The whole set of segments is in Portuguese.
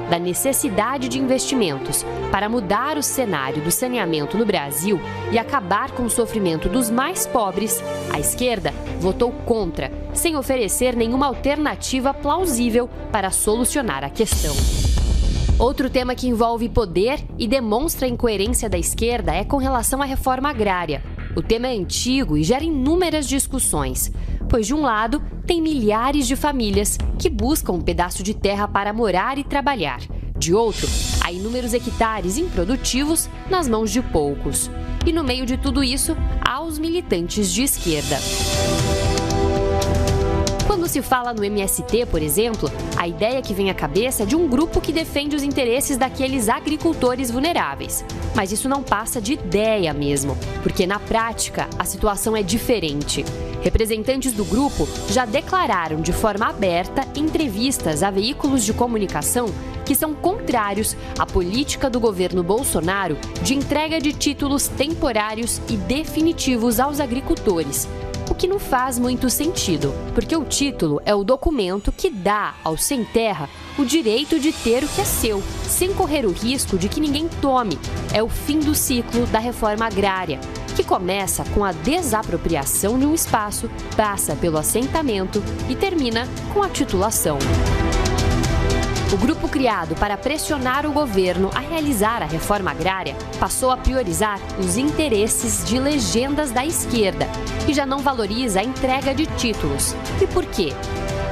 da necessidade de investimentos para mudar o cenário do saneamento no Brasil e acabar com o sofrimento dos mais pobres, a esquerda votou contra, sem oferecer nenhuma alternativa plausível para solucionar a questão. Outro tema que envolve poder e demonstra a incoerência da esquerda é com relação à reforma agrária. O tema é antigo e gera inúmeras discussões, pois de um lado tem milhares de famílias que buscam um pedaço de terra para morar e trabalhar. De outro, há inúmeros hectares improdutivos nas mãos de poucos. E no meio de tudo isso, há os militantes de esquerda. Quando se fala no MST, por exemplo, a ideia que vem à cabeça é de um grupo que defende os interesses daqueles agricultores vulneráveis. Mas isso não passa de ideia mesmo, porque na prática a situação é diferente. Representantes do grupo já declararam de forma aberta em entrevistas a veículos de comunicação que são contrários à política do governo Bolsonaro de entrega de títulos temporários e definitivos aos agricultores. O que não faz muito sentido, porque o título é o documento que dá ao sem terra o direito de ter o que é seu, sem correr o risco de que ninguém tome. É o fim do ciclo da reforma agrária, que começa com a desapropriação de um espaço, passa pelo assentamento e termina com a titulação. O grupo criado para pressionar o governo a realizar a reforma agrária passou a priorizar os interesses de legendas da esquerda e já não valoriza a entrega de títulos. E por quê?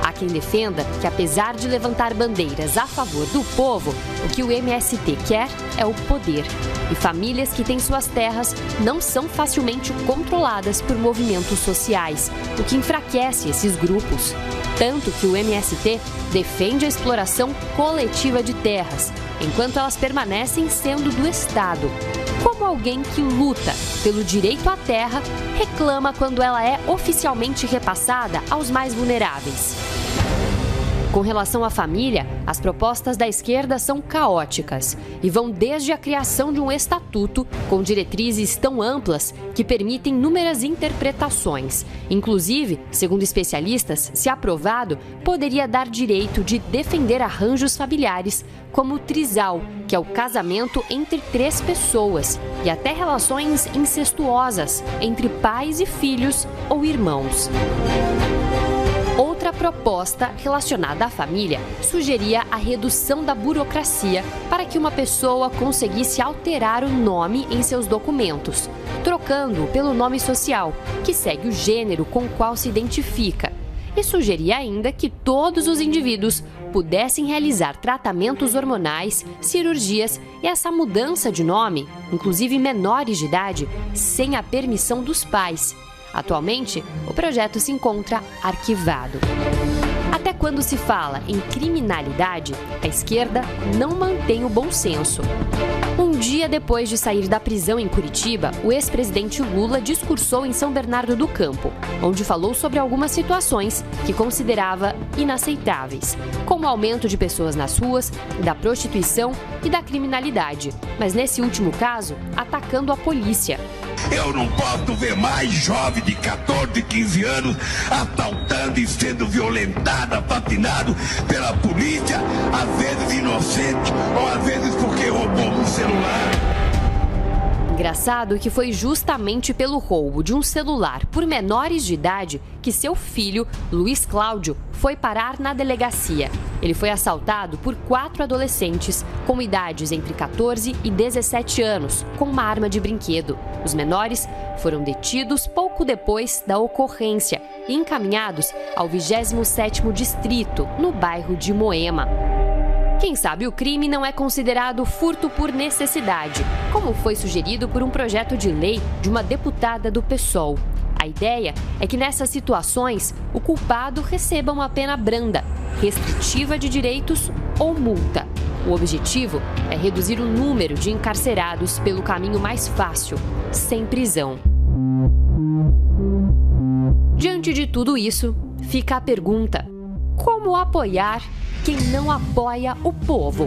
Há quem defenda que, apesar de levantar bandeiras a favor do povo, o que o MST quer é o poder. E famílias que têm suas terras não são facilmente controladas por movimentos sociais, o que enfraquece esses grupos. Tanto que o MST defende a exploração coletiva de terras, enquanto elas permanecem sendo do Estado. Como alguém que luta pelo direito à terra reclama quando ela é oficialmente repassada aos mais vulneráveis. Com relação à família, as propostas da esquerda são caóticas e vão desde a criação de um estatuto com diretrizes tão amplas que permitem inúmeras interpretações. Inclusive, segundo especialistas, se aprovado, poderia dar direito de defender arranjos familiares, como o trisal, que é o casamento entre 3 pessoas, e até relações incestuosas entre pais e filhos ou irmãos. Outra proposta relacionada à família sugeria a redução da burocracia para que uma pessoa conseguisse alterar o nome em seus documentos, trocando-o pelo nome social, que segue o gênero com o qual se identifica. E sugeria ainda que todos os indivíduos pudessem realizar tratamentos hormonais, cirurgias e essa mudança de nome, inclusive menores de idade, sem a permissão dos pais. Atualmente, o projeto se encontra arquivado. Até quando se fala em criminalidade, a esquerda não mantém o bom senso. Um dia depois de sair da prisão em Curitiba, o ex-presidente Lula discursou em São Bernardo do Campo, onde falou sobre algumas situações que considerava inaceitáveis, como o aumento de pessoas nas ruas, da prostituição e da criminalidade, mas nesse último caso, atacando a polícia. Eu não posso ver mais jovem de 14, 15 anos assaltando e sendo violentado, assassinado pela polícia, às vezes inocente ou às vezes porque roubou um celular. Engraçado que foi justamente pelo roubo de um celular por menores de idade que seu filho, Luiz Cláudio, foi parar na delegacia. Ele foi assaltado por 4 adolescentes com idades entre 14 e 17 anos, com uma arma de brinquedo. Os menores foram detidos pouco depois da ocorrência e encaminhados ao 27º Distrito, no bairro de Moema. Quem sabe o crime não é considerado furto por necessidade, como foi sugerido por um projeto de lei de uma deputada do PSOL. A ideia é que nessas situações o culpado receba uma pena branda, restritiva de direitos ou multa. O objetivo é reduzir o número de encarcerados pelo caminho mais fácil, sem prisão. Diante de tudo isso, fica a pergunta: como apoiar quem não apoia o povo?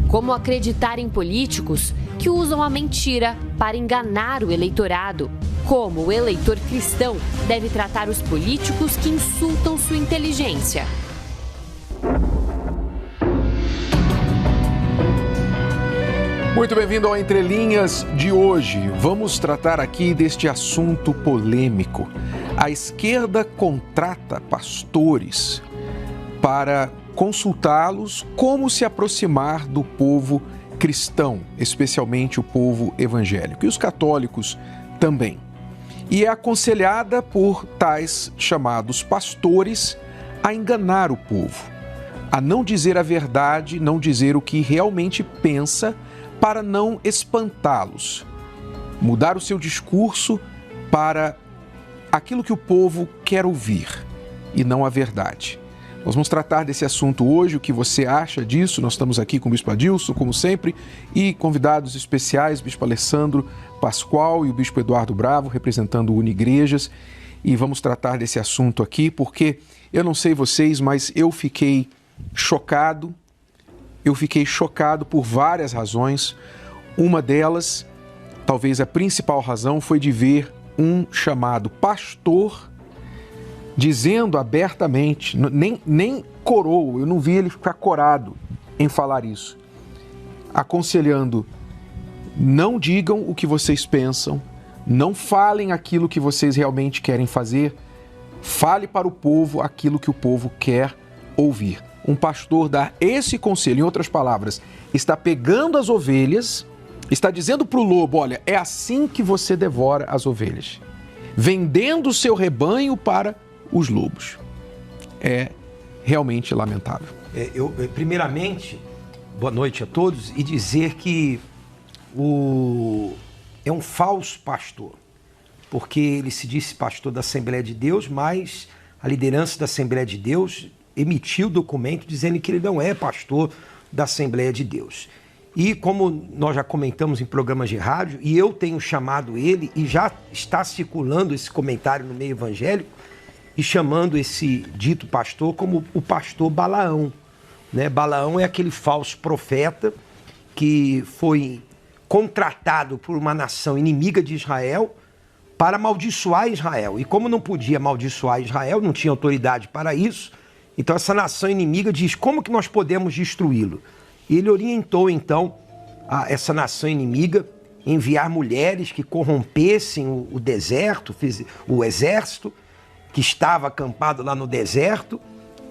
Como acreditar em políticos que usam a mentira para enganar o eleitorado? Como o eleitor cristão deve tratar os políticos que insultam sua inteligência? Muito bem-vindo ao Entre Linhas de hoje. Vamos tratar aqui deste assunto polêmico. A esquerda contrata pastores para consultá-los como se aproximar do povo cristão, especialmente o povo evangélico, e os católicos também. E é aconselhada por tais chamados pastores a enganar o povo, a não dizer a verdade, não dizer o que realmente pensa, para não espantá-los, mudar o seu discurso para aquilo que o povo quer ouvir e não a verdade. Nós vamos tratar desse assunto hoje, o que você acha disso. Nós estamos aqui com o Bispo Adilson, como sempre, e convidados especiais, Bispo Alessandro Pascoal e o Bispo Eduardo Bravo, representando o Unigrejas, e vamos tratar desse assunto aqui, porque eu não sei vocês, mas eu fiquei chocado por várias razões. Uma delas, talvez a principal razão, foi de ver um chamado pastor dizendo abertamente, nem corou, eu não vi ele ficar corado em falar isso, aconselhando: não digam o que vocês pensam, não falem aquilo que vocês realmente querem fazer, fale para o povo aquilo que o povo quer ouvir. Um pastor dá esse conselho, em outras palavras, está pegando as ovelhas, está dizendo para o lobo: olha, é assim que você devora as ovelhas, vendendo o seu rebanho para os lobos. É realmente lamentável. Primeiramente, boa noite a todos, e dizer que é um falso pastor, porque ele se disse pastor da Assembleia de Deus, mas a liderança da Assembleia de Deus emitiu documento dizendo que ele não é pastor da Assembleia de Deus. E como nós já comentamos em programas de rádio, e eu tenho chamado ele, e já está circulando esse comentário no meio evangélico, e chamando esse dito pastor como o pastor Balaão, né? Balaão é aquele falso profeta que foi contratado por uma nação inimiga de Israel para amaldiçoar Israel. E como não podia amaldiçoar Israel, não tinha autoridade para isso, então essa nação inimiga diz: como que nós podemos destruí-lo? E ele orientou então essa nação inimiga enviar mulheres que corrompessem o deserto, o exército que estava acampado lá no deserto,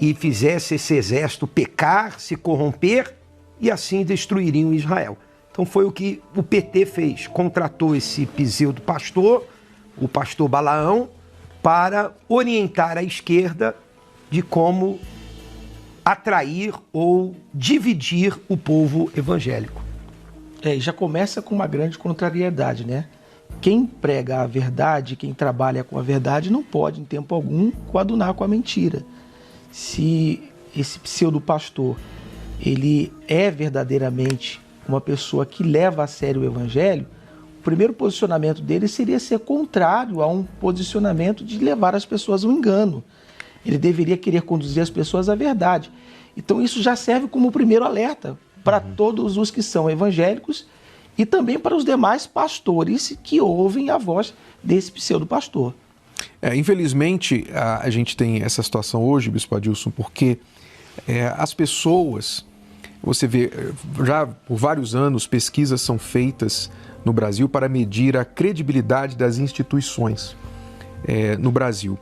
e fizesse esse exército pecar, se corromper, e assim destruiriam Israel. Então foi o que o PT fez, contratou esse pseudo pastor, o pastor Balaão, para orientar a esquerda de como atrair ou dividir o povo evangélico. E já começa com uma grande contrariedade, né? Quem prega a verdade, quem trabalha com a verdade, não pode, em tempo algum, coadunar com a mentira. Se esse pseudo-pastor, ele é verdadeiramente uma pessoa que leva a sério o evangelho, o primeiro posicionamento dele seria ser contrário a um posicionamento de levar as pessoas ao engano. Ele deveria querer conduzir as pessoas à verdade. Então isso já serve como primeiro alerta para todos os que são evangélicos e também para os demais pastores que ouvem a voz desse pseudo-pastor. Infelizmente, a gente tem essa situação hoje, Bispo Adilson, porque as pessoas, você vê, já por vários anos, pesquisas são feitas no Brasil para medir a credibilidade das instituições no Brasil.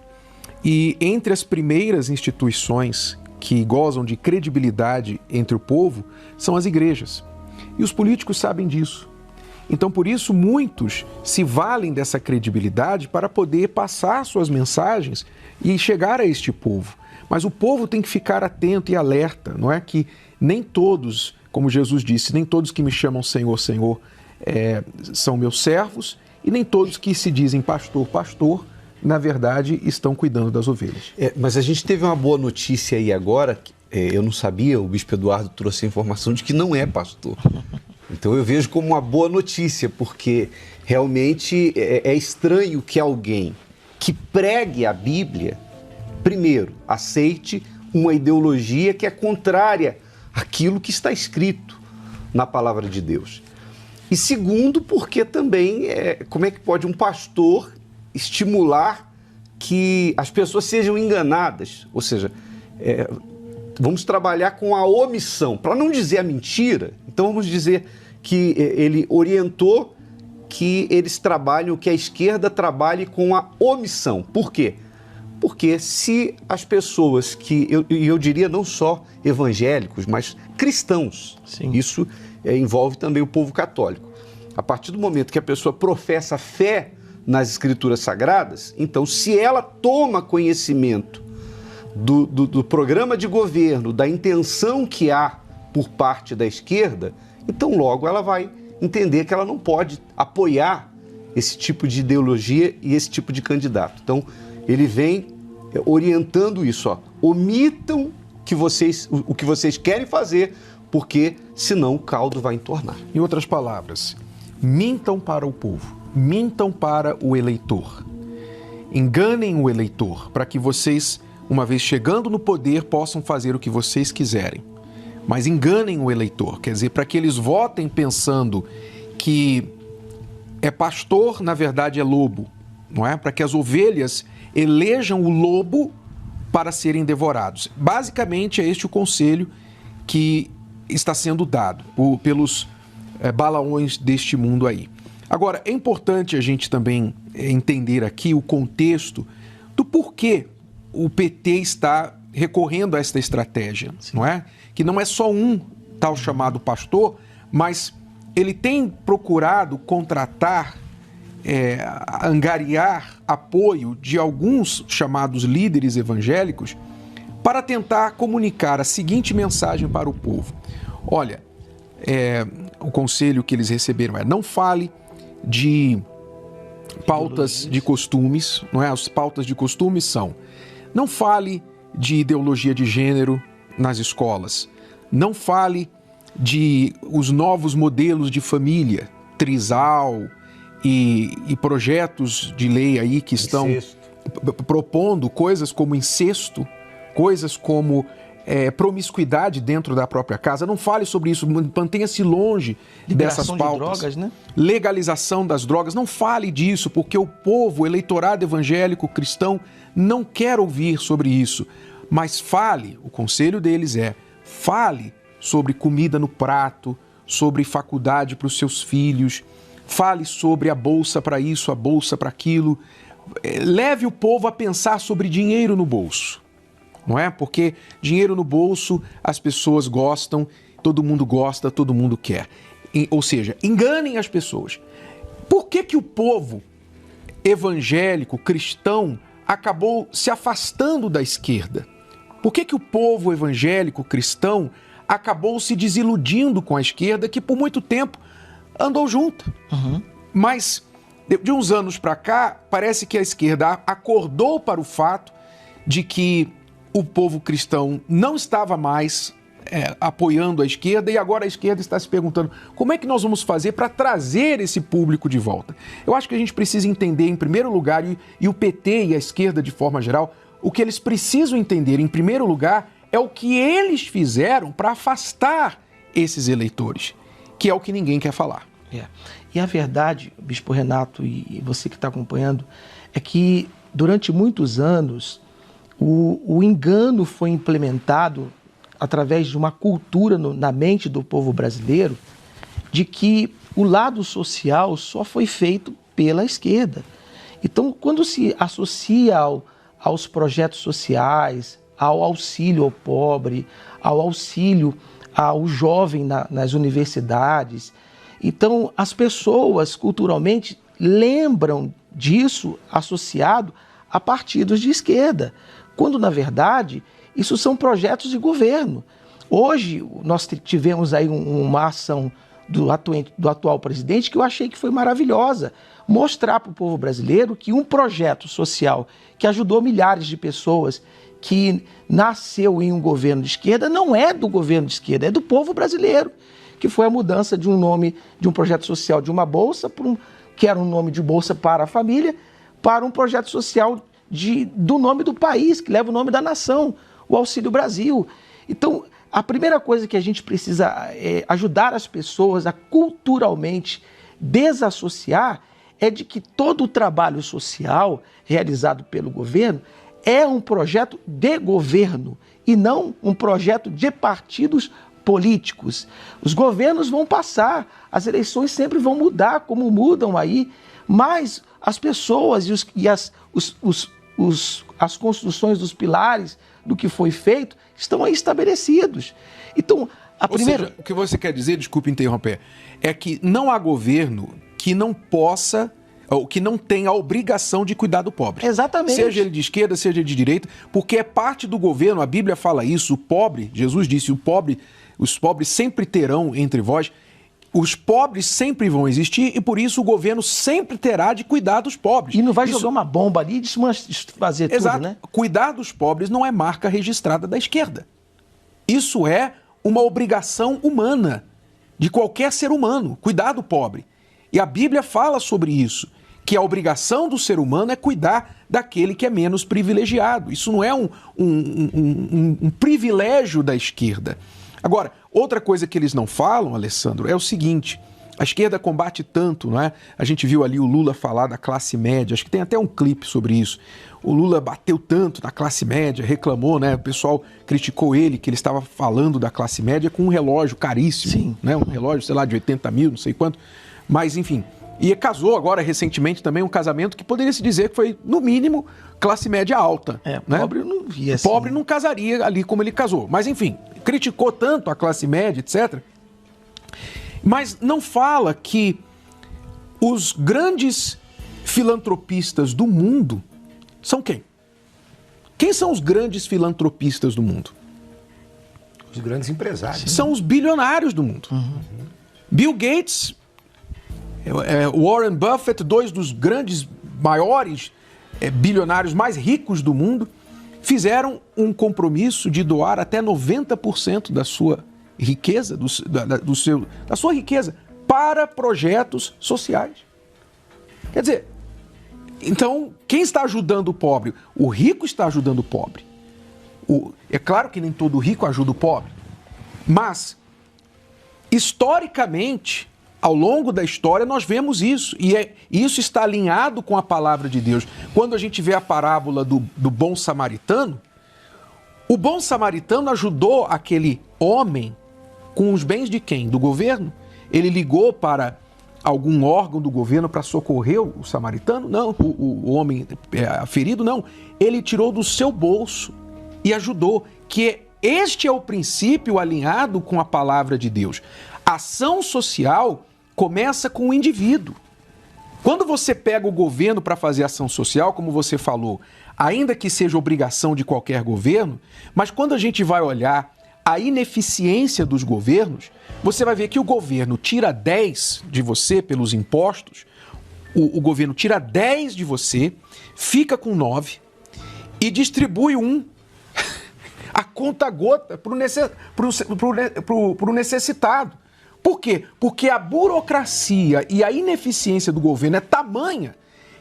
E entre as primeiras instituições que gozam de credibilidade entre o povo são as igrejas. E os políticos sabem disso. Então, por isso, muitos se valem dessa credibilidade para poder passar suas mensagens e chegar a este povo. Mas o povo tem que ficar atento e alerta, não é que nem todos, como Jesus disse, nem todos que me chamam Senhor, Senhor são meus servos, e nem todos que se dizem pastor, pastor, na verdade, estão cuidando das ovelhas. Mas a gente teve uma boa notícia aí agora, eu não sabia, o Bispo Eduardo trouxe a informação de que não é pastor. Então eu vejo como uma boa notícia, porque realmente é estranho que alguém que pregue a Bíblia, primeiro, aceite uma ideologia que é contrária àquilo que está escrito na palavra de Deus. E segundo, porque também, como é que pode um pastor estimular que as pessoas sejam enganadas? Ou seja, vamos trabalhar com a omissão, para não dizer a mentira, então vamos dizer que ele orientou que eles trabalham, que a esquerda trabalhe com a omissão. Por quê? Porque se as pessoas que, eu diria não só evangélicos, mas cristãos, Sim. isso envolve também o povo católico. A partir do momento que a pessoa professa fé nas escrituras sagradas, então se ela toma conhecimento do programa de governo, da intenção que há por parte da esquerda, então logo ela vai entender que ela não pode apoiar esse tipo de ideologia e esse tipo de candidato. Então, ele vem orientando isso, ó. Omitam o que vocês querem fazer, porque senão o caldo vai entornar. Em outras palavras, mintam para o povo, mintam para o eleitor. Enganem o eleitor para que vocês, uma vez chegando no poder, possam fazer o que vocês quiserem. Mas enganem o eleitor, quer dizer, para que eles votem pensando que é pastor, na verdade é lobo, não é? Para que as ovelhas elejam o lobo para serem devorados. Basicamente é este o conselho que está sendo dado pelos balaões deste mundo aí. Agora, é importante a gente também entender aqui o contexto do porquê o PT está recorrendo a esta estratégia, não é? Que não é só um tal chamado pastor, mas ele tem procurado contratar, angariar apoio de alguns chamados líderes evangélicos para tentar comunicar a seguinte mensagem para o povo. Olha, o conselho que eles receberam é: não fale de pautas de costumes, não é? As pautas de costumes são: não fale de ideologia de gênero nas escolas, não fale de os novos modelos de família, trisal e projetos de lei aí que estão propondo coisas como incesto, coisas como promiscuidade dentro da própria casa. Não fale sobre isso, mantenha-se longe dessas pautas. De drogas, né? Legalização das drogas, não fale disso, porque o povo, o eleitorado evangélico cristão não quer ouvir sobre isso. Mas fale, o conselho deles fale sobre comida no prato, sobre faculdade para os seus filhos, fale sobre a bolsa para isso, a bolsa para aquilo. Leve o povo a pensar sobre dinheiro no bolso, não é? Porque dinheiro no bolso as pessoas gostam, todo mundo gosta, todo mundo quer. Ou seja, enganem as pessoas. Por que o povo evangélico, cristão, acabou se afastando da esquerda? Por que o povo evangélico cristão acabou se desiludindo com a esquerda, que por muito tempo andou junto? Uhum. Mas de uns anos para cá, parece que a esquerda acordou para o fato de que o povo cristão não estava mais apoiando a esquerda, e agora a esquerda está se perguntando como é que nós vamos fazer para trazer esse público de volta. Eu acho que a gente precisa entender, em primeiro lugar, e o PT e a esquerda de forma geral, o que eles precisam entender, em primeiro lugar, é o que eles fizeram para afastar esses eleitores, que é o que ninguém quer falar. E a verdade, Bispo Renato e você que está acompanhando, é que durante muitos anos o engano foi implementado através de uma cultura na mente do povo brasileiro de que o lado social só foi feito pela esquerda. Então, quando se associa aos projetos sociais, ao auxílio ao pobre, ao auxílio ao jovem nas universidades, então as pessoas culturalmente lembram disso associado a partidos de esquerda, quando na verdade isso são projetos de governo. Hoje nós tivemos aí uma ação do atual presidente que eu achei que foi maravilhosa, mostrar para o povo brasileiro que um projeto social que ajudou milhares de pessoas, que nasceu em um governo de esquerda, não é do governo de esquerda, é do povo brasileiro, que foi a mudança de um nome, de um projeto social de uma bolsa, que era um nome de bolsa para a família, para um projeto social do nome do país, que leva o nome da nação, o Auxílio Brasil. Então, a primeira coisa que a gente precisa ajudar as pessoas a culturalmente desassociar é de que todo o trabalho social realizado pelo governo é um projeto de governo e não um projeto de partidos políticos. Os governos vão passar, as eleições sempre vão mudar, como mudam aí, mas as pessoas as construções dos pilares do que foi feito estão aí estabelecidos. Então, Ou seja, o que você quer dizer, desculpe interromper, é que não há governo que não possa, ou que não tenha a obrigação de cuidar do pobre. Exatamente. Seja ele de esquerda, seja ele de direita, porque é parte do governo, a Bíblia fala isso, o pobre, Jesus disse, os pobres sempre terão entre vós, os pobres sempre vão existir e por isso o governo sempre terá de cuidar dos pobres. E não vai jogar uma bomba ali e desfazer Exato. Tudo, né? Cuidar dos pobres não é marca registrada da esquerda. Isso é uma obrigação humana, de qualquer ser humano, cuidar do pobre. E a Bíblia fala sobre isso, que a obrigação do ser humano é cuidar daquele que é menos privilegiado. Isso não é um privilégio da esquerda. Agora, outra coisa que eles não falam, Alessandro, é o seguinte: a esquerda combate tanto, não é? A gente viu ali o Lula falar da classe média, acho que tem até um clipe sobre isso. O Lula bateu tanto na classe média, reclamou, né? O pessoal criticou ele, que ele estava falando da classe média com um relógio caríssimo. Sim. Né? Um relógio, sei lá, de 80 mil, não sei quanto. Mas, enfim. E casou agora, recentemente, também um casamento que poderia se dizer que foi, no mínimo, classe média alta. Né? Pobre não via assim. Pobre não casaria ali como ele casou. Mas, enfim, criticou tanto a classe média, etc. Mas não fala que os grandes filantropistas do mundo são quem? Quem são os grandes filantropistas do mundo? Os grandes empresários. São os bilionários do mundo. Bill Gates, Warren Buffett, dois dos grandes, maiores bilionários mais ricos do mundo, fizeram um compromisso de doar até 90% da sua riqueza, da sua riqueza, para projetos sociais. Quer dizer, então, quem está ajudando o pobre? O rico está ajudando o pobre. É claro que nem todo rico ajuda o pobre, mas, historicamente, ao longo da história, nós vemos isso, e isso está alinhado com a palavra de Deus. Quando a gente vê a parábola do bom samaritano, o bom samaritano ajudou aquele homem com os bens de quem? Do governo? Ele ligou para algum órgão do governo para socorrer o samaritano? Não. O homem ferido? Não. Ele tirou do seu bolso e ajudou. Este é o princípio alinhado com a palavra de Deus. A ação social começa com o indivíduo. Quando você pega o governo para fazer ação social, como você falou, ainda que seja obrigação de qualquer governo, mas quando a gente vai olhar a ineficiência dos governos, você vai ver que o governo tira 10 de você pelos impostos, o governo tira 10 de você, fica com 9 e distribui a conta-gota para o necessitado. Por quê? Porque a burocracia e a ineficiência do governo é tamanha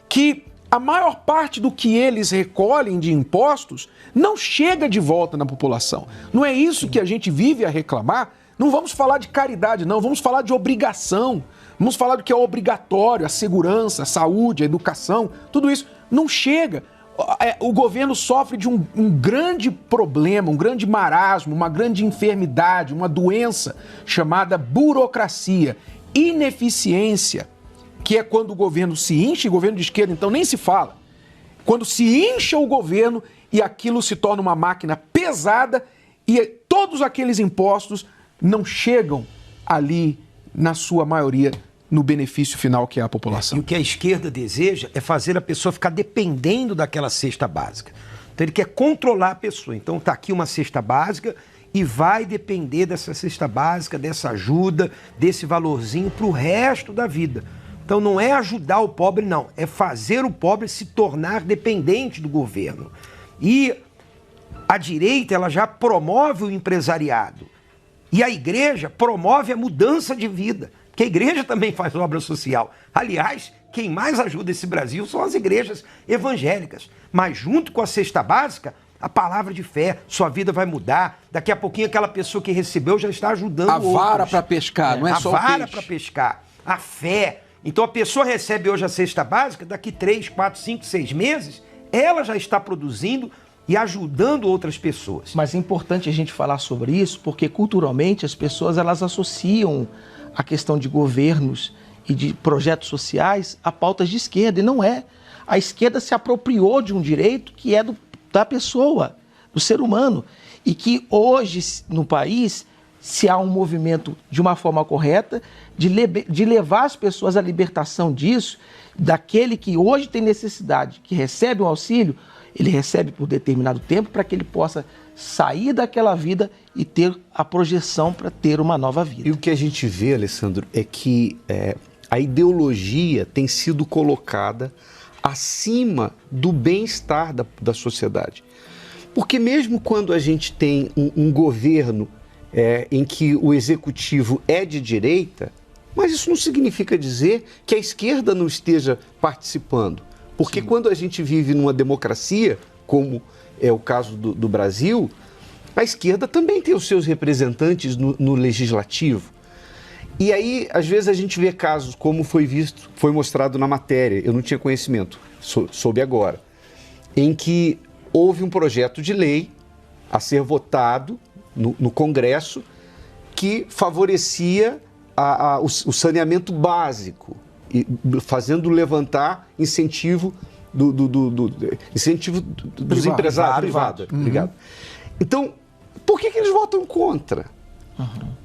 que a maior parte do que eles recolhem de impostos não chega de volta na população. Não é isso que a gente vive a reclamar? Não vamos falar de caridade, não. Vamos falar de obrigação. Vamos falar do que é obrigatório, a segurança, a saúde, a educação, tudo isso. Não chega. O governo sofre de um grande problema, um grande marasmo, uma grande enfermidade, uma doença chamada burocracia, ineficiência, que é quando o governo se incha, e governo de esquerda então nem se fala, quando se incha o governo e aquilo se torna uma máquina pesada e todos aqueles impostos não chegam ali, na sua maioria, no benefício final que é a população. E o que a esquerda deseja é fazer a pessoa ficar dependendo daquela cesta básica. Então ele quer controlar a pessoa. Então está aqui uma cesta básica e vai depender dessa cesta básica, dessa ajuda, desse valorzinho para o resto da vida. Então não é ajudar o pobre, não. É fazer o pobre se tornar dependente do governo. E a direita ela já promove o empresariado. E a igreja promove a mudança de vida. Porque a igreja também faz obra social. Aliás, quem mais ajuda esse Brasil são as igrejas evangélicas. Mas junto com a cesta básica, a palavra de fé, sua vida vai mudar. Daqui a pouquinho aquela pessoa que recebeu já está ajudando outros. A vara para pescar, não é só o peixe. A vara para pescar, a fé. Então a pessoa recebe hoje a cesta básica, daqui 3, 4, 5, 6 meses, ela já está produzindo e ajudando outras pessoas. Mas é importante a gente falar sobre isso, porque culturalmente as pessoas elas associam a questão de governos e de projetos sociais a pautas de esquerda, e não é. A esquerda se apropriou de um direito que é da pessoa, do ser humano, e que hoje no país, se há um movimento de uma forma correta, de levar as pessoas à libertação disso, daquele que hoje tem necessidade, que recebe um auxílio, ele recebe por determinado tempo para que ele possa sair daquela vida e ter a projeção para ter uma nova vida. E o que a gente vê, Alessandro, é que a ideologia tem sido colocada acima do bem-estar da sociedade. Porque mesmo quando a gente tem um governo em que o executivo é de direita, mas isso não significa dizer que a esquerda não esteja participando. Porque quando a gente vive numa democracia, como é o caso do Brasil, a esquerda também tem os seus representantes no legislativo. E aí, às vezes, a gente vê casos como foi mostrado na matéria, eu não tinha conhecimento, soube agora, em que houve um projeto de lei a ser votado no Congresso que favorecia o saneamento básico, fazendo levantar incentivo dos empresários privados. Obrigado. Então, por que eles votam contra?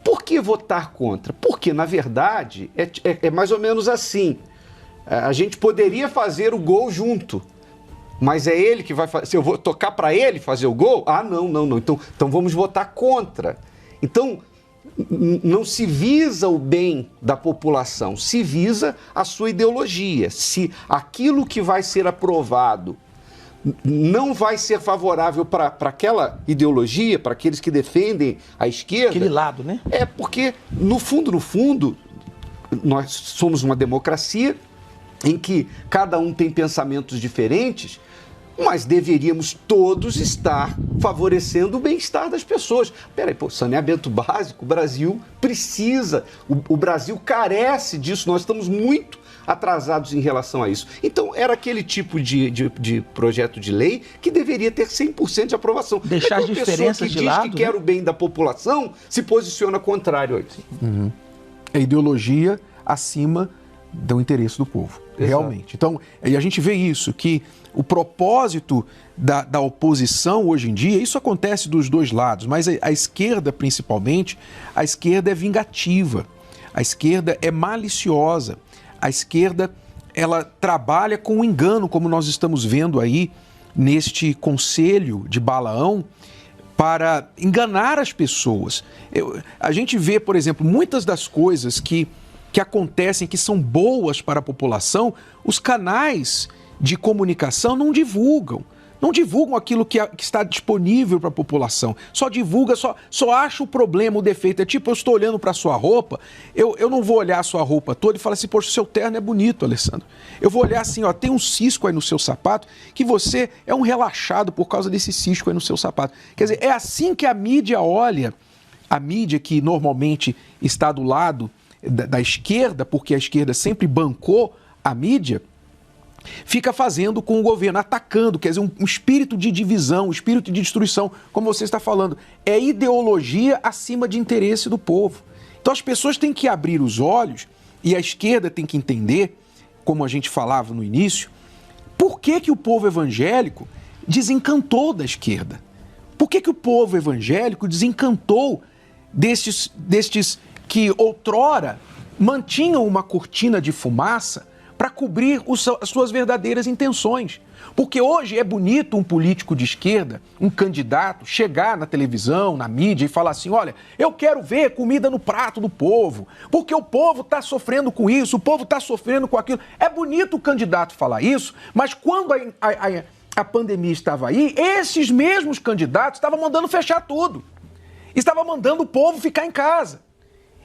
Por que votar contra? Porque, na verdade, é mais ou menos assim. A gente poderia fazer o gol junto, mas é ele que vai fazer. Se eu vou tocar para ele fazer o gol? Ah, não. Então vamos votar contra. Então, não se visa o bem da população, se visa a sua ideologia. Se aquilo que vai ser aprovado não vai ser favorável para aquela ideologia, para aqueles que defendem a esquerda... Aquele lado, né? É porque, no fundo, nós somos uma democracia em que cada um tem pensamentos diferentes, mas deveríamos todos estar favorecendo o bem-estar das pessoas. Peraí, saneamento básico, o Brasil precisa, o Brasil carece disso, nós estamos muito atrasados em relação a isso. Então, era aquele tipo de projeto de lei que deveria ter 100% de aprovação. Deixar as diferenças de lado. Pessoa que diz que quer o bem da população se posiciona contrário a isso. É ideologia acima do interesse do povo, realmente. Então, e a gente vê isso, que o propósito da oposição hoje em dia, isso acontece dos dois lados, mas a esquerda principalmente, a esquerda é vingativa, a esquerda é maliciosa, a esquerda ela trabalha com o engano, como nós estamos vendo aí neste conselho de Balaão, para enganar as pessoas. A gente vê, por exemplo, muitas das coisas que acontecem, que são boas para a população, os canais de comunicação não divulgam aquilo que está disponível para a população, só divulga, só acha o problema, o defeito. É tipo, eu estou olhando para a sua roupa, eu não vou olhar a sua roupa toda e falar assim, poxa, seu terno é bonito, Alessandro. Eu vou olhar assim, ó, tem um cisco aí no seu sapato, que você é um relaxado por causa desse cisco aí no seu sapato. Quer dizer, é assim que a mídia olha, a mídia que normalmente está do lado da esquerda, porque a esquerda sempre bancou a mídia, fica fazendo com o governo, atacando, quer dizer, um espírito de divisão, um espírito de destruição, como você está falando. É ideologia acima de interesse do povo. Então as pessoas têm que abrir os olhos e a esquerda tem que entender, como a gente falava no início, por que o povo evangélico desencantou da esquerda? Por que o povo evangélico desencantou destes que outrora mantinham uma cortina de fumaça para cobrir as suas verdadeiras intenções. Porque hoje é bonito um político de esquerda, um candidato, chegar na televisão, na mídia e falar assim, olha, eu quero ver comida no prato do povo, porque o povo está sofrendo com isso, o povo está sofrendo com aquilo. É bonito o candidato falar isso, mas quando a pandemia estava aí, esses mesmos candidatos estavam mandando fechar tudo. Estavam mandando o povo ficar em casa.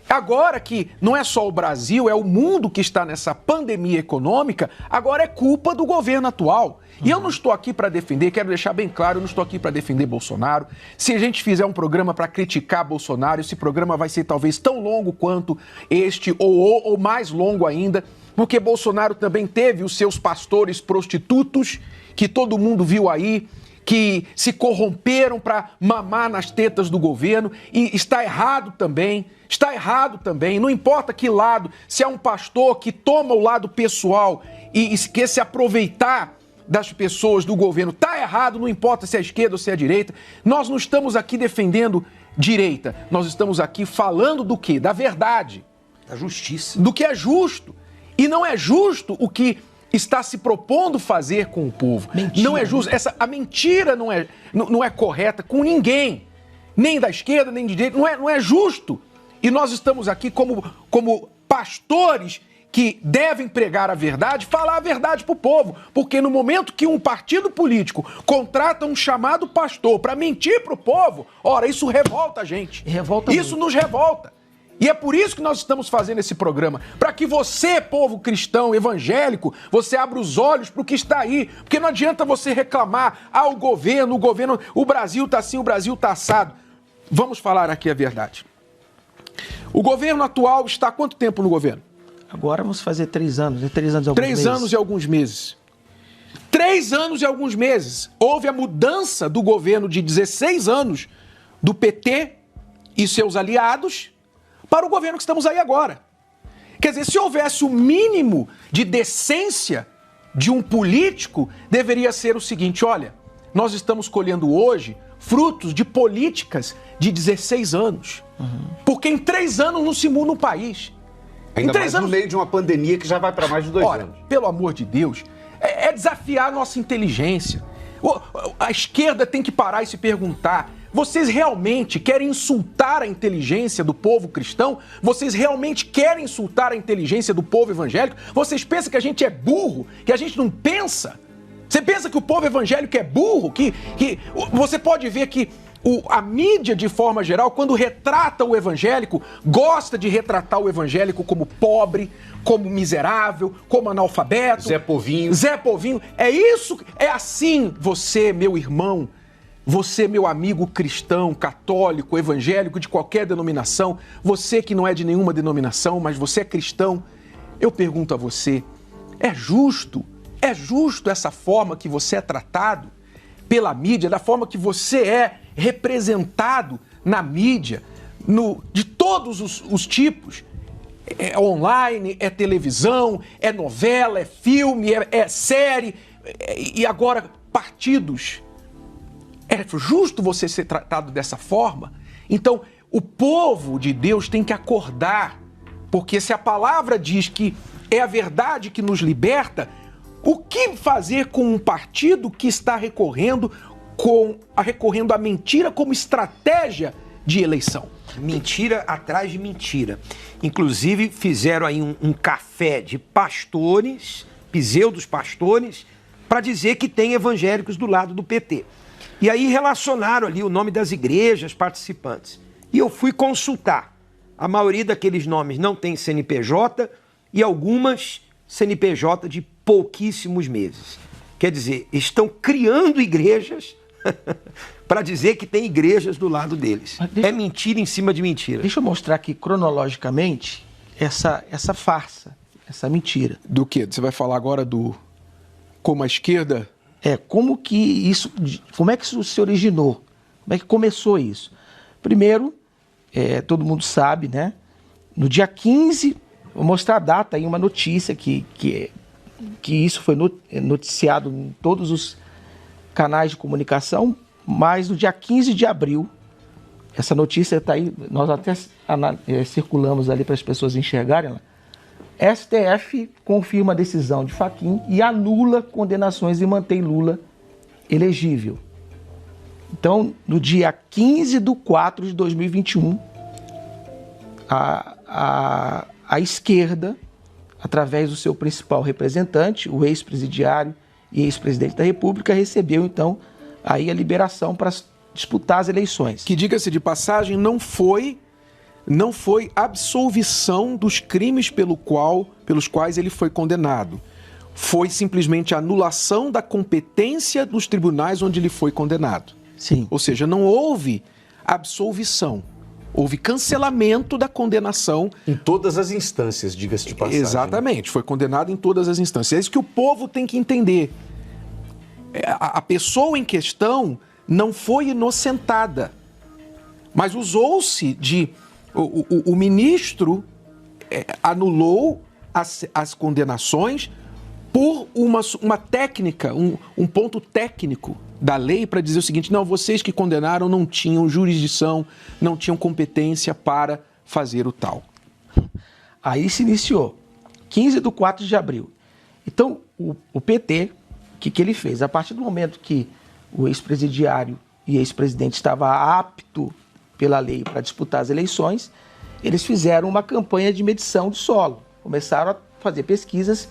Agora que não é só o Brasil, é o mundo que está nessa pandemia econômica, agora é culpa do governo atual. E eu não estou aqui para defender, quero deixar bem claro, eu não estou aqui para defender Bolsonaro. Se a gente fizer um programa para criticar Bolsonaro, esse programa vai ser talvez tão longo quanto este, ou mais longo ainda, porque Bolsonaro também teve os seus pastores prostitutos, que todo mundo viu aí, que se corromperam para mamar nas tetas do governo, e está errado também. Está errado também, não importa que lado, se é um pastor que toma o lado pessoal e quer se aproveitar das pessoas do governo, está errado, não importa se é a esquerda ou se é a direita. Nós não estamos aqui defendendo direita, nós estamos aqui falando do quê? Da verdade. Da justiça. Do que é justo. E não é justo o que está se propondo fazer com o povo. Mentira. Não é justo. A mentira não é correta com ninguém, nem da esquerda, nem de direita, não é justo. E nós estamos aqui como pastores que devem pregar a verdade, falar a verdade para o povo. Porque no momento que um partido político contrata um chamado pastor para mentir para o povo, ora, isso revolta a gente. Isso nos revolta. E é por isso que nós estamos fazendo esse programa, para que você, povo cristão, evangélico, você abra os olhos para o que está aí. Porque não adianta você reclamar, o governo, o Brasil está assim, o Brasil está assado. Vamos falar aqui a verdade. O governo atual está há quanto tempo no governo? Agora vamos fazer 3 anos, né? 3 anos e alguns meses. 3 anos e alguns meses. 3 anos e alguns meses. Houve a mudança do governo de 16 anos do PT e seus aliados para o governo que estamos aí agora. Quer dizer, se houvesse o mínimo de decência de um político, deveria ser o seguinte: olha, nós estamos colhendo hoje frutos de políticas de 16 anos. Porque em 3 anos não se muda um país. Ainda mais no meio de uma pandemia que já vai para mais de 2 anos. Pelo amor de Deus, é desafiar a nossa inteligência. A esquerda tem que parar e se perguntar: vocês realmente querem insultar a inteligência do povo cristão? Vocês realmente querem insultar a inteligência do povo evangélico? Vocês pensam que a gente é burro? Que a gente não pensa? Você pensa que o povo evangélico é burro? Que você pode ver que a mídia, de forma geral, quando retrata o evangélico, gosta de retratar o evangélico como pobre, como miserável, como analfabeto. Zé Povinho. Zé Povinho. É isso, é assim, você, meu irmão, você, meu amigo cristão, católico, evangélico, de qualquer denominação, você que não é de nenhuma denominação, mas você é cristão, eu pergunto a você, é justo essa forma que você é tratado pela mídia, da forma que você é representado na mídia, de todos os tipos? É online, é televisão, é novela, é filme, é série, e agora partidos. É justo você ser tratado dessa forma? Então, o povo de Deus tem que acordar, porque se a palavra diz que é a verdade que nos liberta, o que fazer com um partido que está recorrendo à mentira como estratégia de eleição? Mentira atrás de mentira. Inclusive, fizeram aí um café de pastores, pseudos pastores, para dizer que tem evangélicos do lado do PT. E aí relacionaram ali o nome das igrejas participantes. E eu fui consultar. A maioria daqueles nomes não tem CNPJ e algumas CNPJ de pouquíssimos meses. Quer dizer, estão criando igrejas para dizer que tem igrejas do lado deles. É mentira em cima de mentira. Deixa eu mostrar aqui cronologicamente essa farsa, essa mentira. Do quê? Você vai falar agora do como a esquerda... Como é que isso se originou? Como é que começou isso? Primeiro, todo mundo sabe, né? No dia 15, vou mostrar a data aí, uma notícia que isso foi noticiado em todos os canais de comunicação, mas no dia 15 de abril, essa notícia está aí, nós até circulamos ali para as pessoas enxergarem lá. STF confirma a decisão de Fachin e anula condenações e mantém Lula elegível. Então, no dia 15/4 de 2021, a esquerda, através do seu principal representante, o ex-presidiário e ex-presidente da República, recebeu, então, aí a liberação para disputar as eleições. Que, diga-se de passagem, não foi absolvição dos crimes pelos quais ele foi condenado. Foi simplesmente a anulação da competência dos tribunais onde ele foi condenado. Sim. Ou seja, não houve absolvição. Houve cancelamento da condenação. Em todas as instâncias, diga-se de passagem. Exatamente, foi condenado em todas as instâncias. É isso que o povo tem que entender. a pessoa em questão não foi inocentada, mas usou-se de... O ministro anulou as condenações por uma técnica, um ponto técnico da lei para dizer o seguinte: não, vocês que condenaram não tinham jurisdição, não tinham competência para fazer o tal. Aí se iniciou, 15/4 de abril. Então, o PT, o que ele fez? A partir do momento que o ex-presidiário e ex-presidente estava apto pela lei para disputar as eleições, eles fizeram uma campanha de medição de solo. Começaram a fazer pesquisas